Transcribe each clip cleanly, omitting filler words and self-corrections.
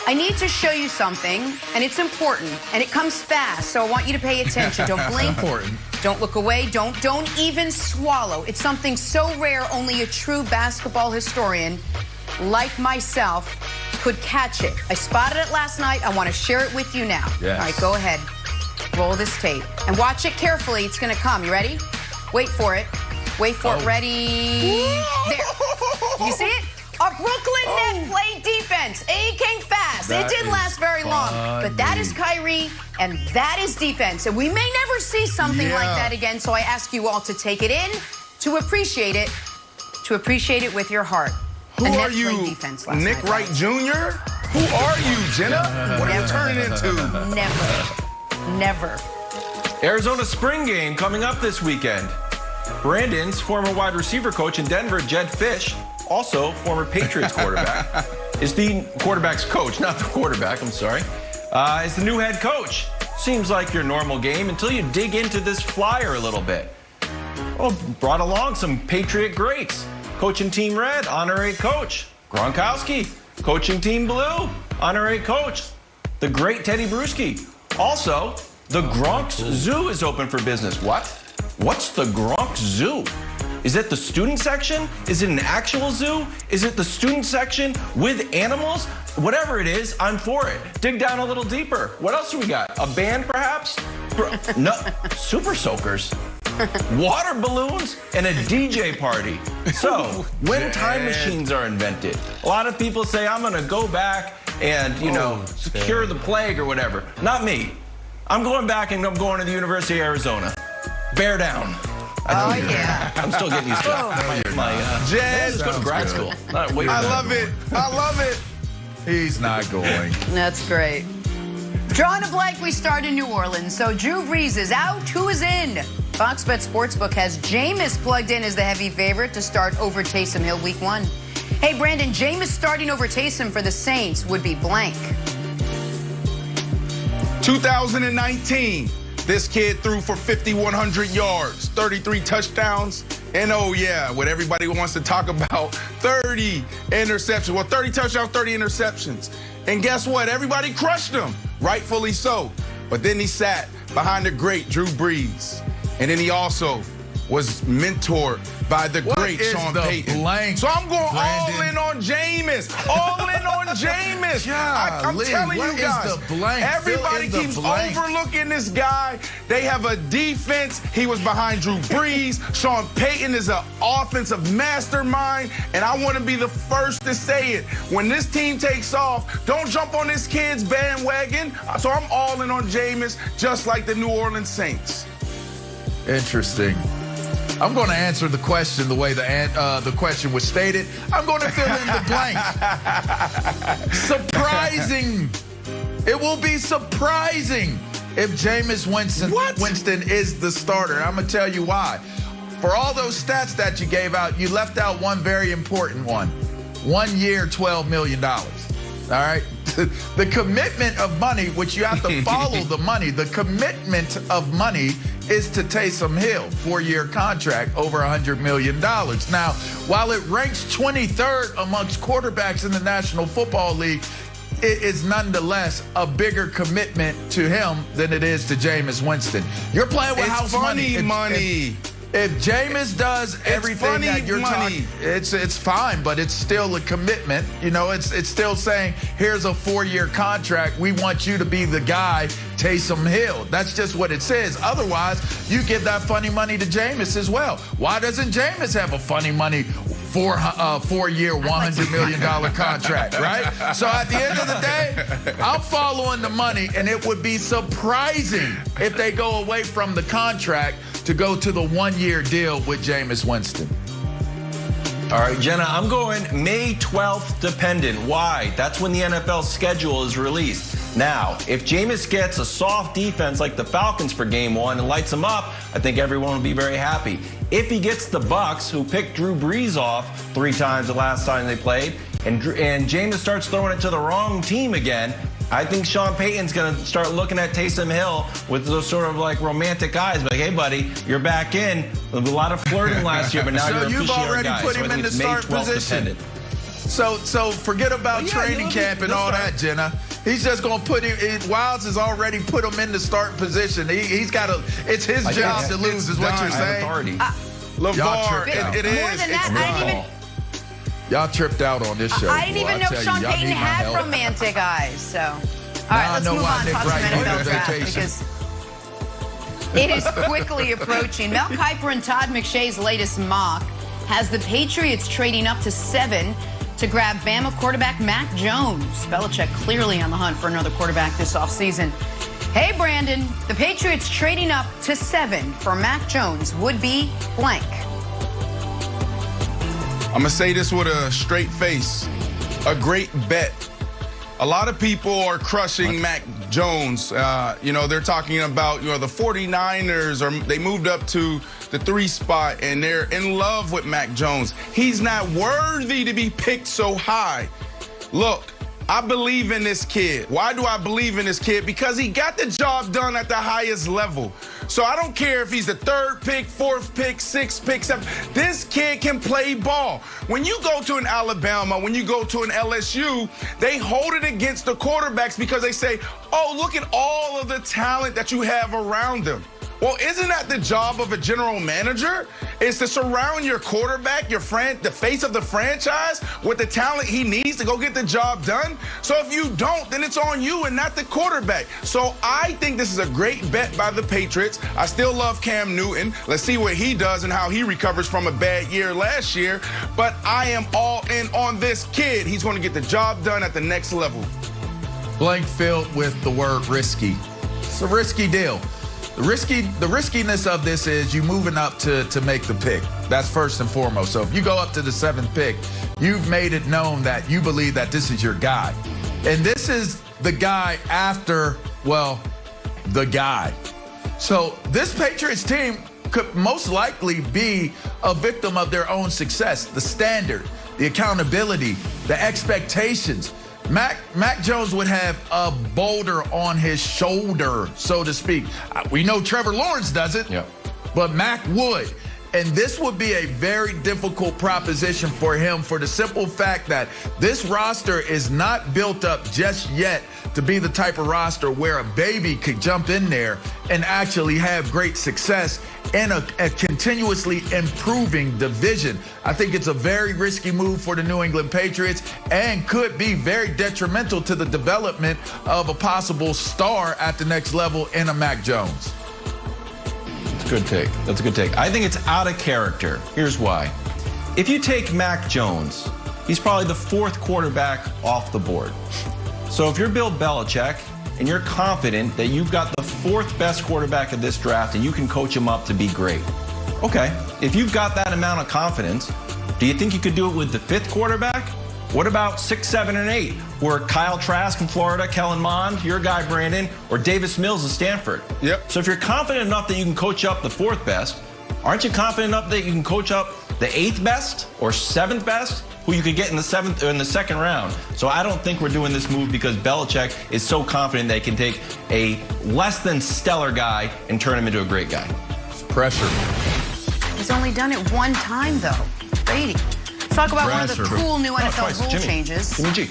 I need to show you something, and it's important, and it comes fast, so I want you to pay attention. Don't blink. Important. Don't look away. Don't even swallow. It's something so rare, only a true basketball historian like myself could catch it. I spotted it last night. I want to share it with you now. Yes. All right, go ahead. Roll this tape. And watch it carefully. It's going to come. You ready? Wait for it. Wait for it. Ready? There. You see it? A Brooklyn Net played defense. It came fast. It didn't last very long. But that is Kyrie, and that is defense. And we may never see something like that again, so I ask you all to take it in, to appreciate it with your heart. Who are you, Nick Wright Jr.? Who are you, Jenna? What are you turning into? Never. Arizona spring game coming up this weekend. Brandon's former wide receiver coach in Denver, Jedd Fisch, also former Patriots quarterback, is the quarterback's coach, not the quarterback, I'm sorry, is the new head coach. Seems like your normal game until you dig into this flyer a little bit. Well, brought along some Patriot greats. Coaching Team Red, honorary coach. Gronkowski. Coaching Team Blue, honorary coach. The great Teddy Bruschi. Also, the Gronk's Zoo is open for business. What? What's the Gronk Zoo? Is it the student section? Is it an actual zoo? Is it the student section with animals? Whatever it is, I'm for it. Dig down a little deeper. What else do we got? A band, perhaps? No, super soakers. Water balloons and a DJ party. So, when time machines are invented, a lot of people say, I'm going to go back and, secure the plague or whatever. Not me. I'm going back and I'm going to the University of Arizona. Bear down. Oh, yeah. I'm still getting used to it. Jed, Let's go to grad school. I love it. I love it. He's not going. That's great. Drawing a blank, we start in New Orleans. So Drew Brees is out. Who is in? Fox Bet Sportsbook has Jameis plugged in as the heavy favorite to start over Taysom Hill week 1. Hey, Brandon, Jameis starting over Taysom for the Saints would be blank. 2019. This kid threw for 5,100 yards, 33 touchdowns, and oh yeah, what everybody wants to talk about, 30 interceptions. Well, 30 touchdowns, 30 interceptions. And guess what? Everybody crushed him, rightfully so. But then he sat behind the great Drew Brees. And then he also was mentored by the great Sean Payton. So I'm going all in on Jameis. All in on Jameis. I'm telling you guys, everybody keeps overlooking this guy. They have a defense. He was behind Drew Brees. Sean Payton is an offensive mastermind. And I want to be the first to say it. When this team takes off, don't jump on this kid's bandwagon. So I'm all in on Jameis, just like the New Orleans Saints. Interesting. I'm going to answer the question the way the question was stated. I'm going to fill in the blank. Surprising. It will be surprising if Jameis Winston is the starter. I'm going to tell you why. For all those stats that you gave out, you left out one very important one. 1 year, $12 million. All right? The commitment of money, which you have to follow the money, the commitment of money is to Taysom Hill, 4-year contract, over $100 million. Now, while it ranks 23rd amongst quarterbacks in the National Football League, it is nonetheless a bigger commitment to him than it is to Jameis Winston. You're playing with house money. If Jameis does everything that you're talking, it's fine, but it's still a commitment. It's still saying, here's a 4-year contract. We want you to be the guy, Taysom Hill. That's just what it says. Otherwise, you give that funny money to Jameis as well. Why doesn't Jameis have a funny money 4-year, $100 million contract, right? So at the end of the day, I'm following the money, and it would be surprising if they go away from the contract to go to the 1-year deal with Jameis Winston. All right, Jenna, I'm going May 12th dependent. Why? That's when the NFL schedule is released. Now, if Jameis gets a soft defense like the Falcons for game 1 and lights them up, I think everyone will be very happy. If he gets the Bucs, who picked Drew Brees off 3 times the last time they played, and Jameis starts throwing it to the wrong team again, I think Sean Payton's going to start looking at Taysom Hill with those sort of like romantic eyes. Like, hey, buddy, you're back in. There was a lot of flirting last year, but now so you're officially you've already our guy. put him in the start position. So forget about training camp and all that, Jenna. He's just going to put him. Wilds has already put him in the starting position. He's got to. It's his job to lose, is what you're saying. LeVar, it is. More than that, I didn't even. Y'all tripped out on this show. I didn't even know Sean Payton had romantic eyes. So, all right, let's move on. Talk some NFL draft because it is quickly approaching. Mel Kiper and Todd McShay's latest mock has the Patriots trading up to 7 to grab Bama quarterback Mac Jones. Belichick clearly on the hunt for another quarterback this offseason. Hey, Brandon, the Patriots trading up to 7 for Mac Jones would be blank. I'm going to say this with a straight face. A great bet. A lot of people are crushing Mac Jones. They're talking about, the 49ers, or they moved up to the 3 spot, and they're in love with Mac Jones. He's not worthy to be picked so high. Look, I believe in this kid. Why do I believe in this kid? Because he got the job done at the highest level. So I don't care if he's the 3rd pick, 4th pick, 6th pick, 7th. This kid can play ball. When you go to an Alabama, when you go to an LSU, they hold it against the quarterbacks because they say, oh, look at all of the talent that you have around them. Well, isn't that the job of a general manager? Is to surround your quarterback, the face of the franchise, with the talent he needs to go get the job done? So if you don't, then it's on you and not the quarterback. So I think this is a great bet by the Patriots. I still love Cam Newton. Let's see what he does and how he recovers from a bad year last year. But I am all in on this kid. He's going to get the job done at the next level. Blank filled with the word risky. It's a risky deal. The riskiness of this is you moving up to make the pick. That's first and foremost. So if you go up to the 7th pick, you've made it known that you believe that this is your guy. And this is the guy after, the guy. So this Patriots team could most likely be a victim of their own success. The standard, the accountability, the expectations. Mac Jones would have a boulder on his shoulder, so to speak. We know Trevor Lawrence doesn't, but Mac would. And this would be a very difficult proposition for him for the simple fact that this roster is not built up just yet to be the type of roster where a baby could jump in there and actually have great success in a continuously improving division. I think it's a very risky move for the New England Patriots and could be very detrimental to the development of a possible star at the next level in a Mac Jones. Good take. That's a good take. I think it's out of character. Here's why. If you take Mac Jones, he's probably the 4th quarterback off the board. So if you're Bill Belichick and you're confident that you've got the 4th best quarterback of this draft and you can coach him up to be great. Okay, if you've got that amount of confidence, do you think you could do it with the 5th quarterback? What about 6, 7, and 8? Where Kyle Trask in Florida, Kellen Mond, your guy Brandon, or Davis Mills of Stanford? Yep. So if you're confident enough that you can coach up the 4th best, aren't you confident enough that you can coach up the 8th best or 7th best, who you could get in the 7th or in the 2nd round? So I don't think we're doing this move because Belichick is so confident they can take a less than stellar guy and turn him into a great guy. It's pressure. He's only done it one time, though. Brady. Let's talk about one of the cool new NFL rule changes. Jimmy G.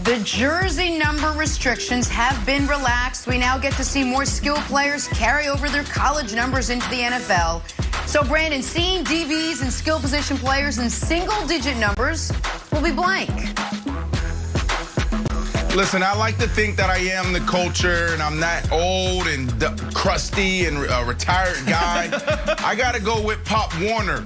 The jersey number restrictions have been relaxed. We now get to see more skilled players carry over their college numbers into the NFL. So, Brandon, seeing DBs and skill position players in single-digit numbers will be blank. Listen, I like to think that I am the culture and I'm not old and crusty and a retired guy. I got to go with Pop Warner.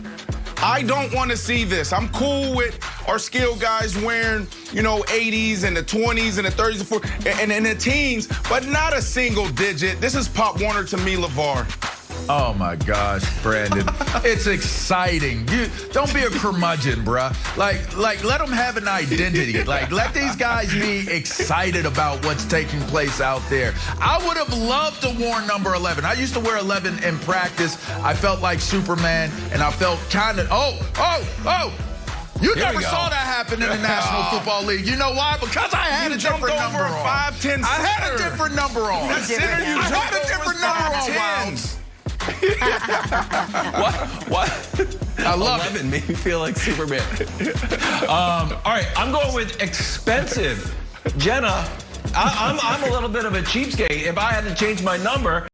I don't want to see this. I'm cool with our skilled guys wearing, 80s and the 20s and the 30s and the teens, but not a single digit. This is Pop Warner to me, LeVar. Oh, my gosh, Brandon. It's exciting. You don't be a curmudgeon, bruh. Like, let them have an identity. Let these guys be excited about what's taking place out there. I would have loved to wear number 11. I used to wear 11 in practice. I felt like Superman, and I felt kind of, You never saw that happen in the National Football League. You know why? Because I had a different number on. I had a different number on. That center, you I had a different number on, Wilds. What? I love 11 made me feel like Superman. All right, I'm going with expensive. Jenna, I'm a little bit of a cheapskate. If I had to change my number,